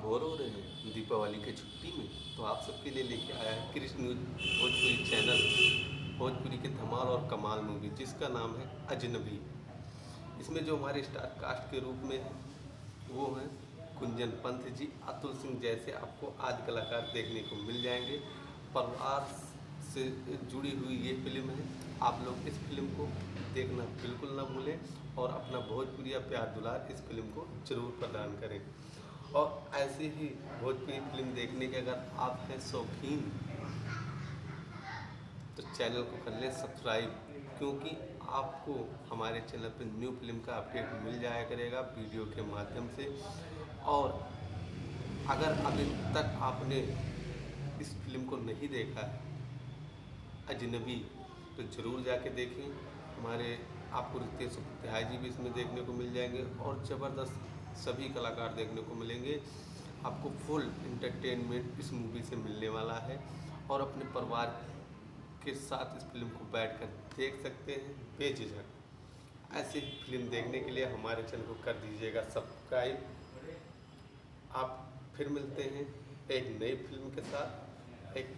Bore हो रहे हैं दीपावली की छुट्टी में, तो आप सबके लिए लेके आया है कृष्ण न्यूज भोजपुरी चैनल भोजपुरी की धमाल और कमाल मूवी जिसका नाम है अजनबी। इसमें जो हमारे स्टार कास्ट के रूप में है वो हैं कुंजन पंत जी, अतुल सिंह जैसे आपको आदि कलाकार देखने को मिल जाएंगे। परिवार से जुड़ी हुई ये फिल्म है। आप लोग इस फिल्म को देखना बिल्कुल ना भूलें और अपना भोजपुरी या प्यार दुलार इस फिल्म को जरूर प्रदान करें। और ऐसे ही भोजपुरी फिल्म देखने के अगर आप हैं शौकीन तो चैनल को कर लें सब्सक्राइब, क्योंकि आपको हमारे चैनल पर न्यू फिल्म का अपडेट मिल जाया करेगा वीडियो के माध्यम से। और अगर अभी तक आपने इस फिल्म को नहीं देखा है अजनबी तो ज़रूर जाके देखें। हमारे आपको रितेश उपाध्याय जी भी इसमें देखने को मिल जाएंगे और ज़बरदस्त सभी कलाकार देखने को मिलेंगे। आपको फुल इंटरटेनमेंट इस मूवी से मिलने वाला है और अपने परिवार के साथ इस फिल्म को बैठकर देख सकते हैं बेझिझक। ऐसी फिल्म देखने के लिए हमारे चैनल को कर दीजिएगा सब्सक्राइब। आप फिर मिलते हैं एक नई फिल्म के साथ। एक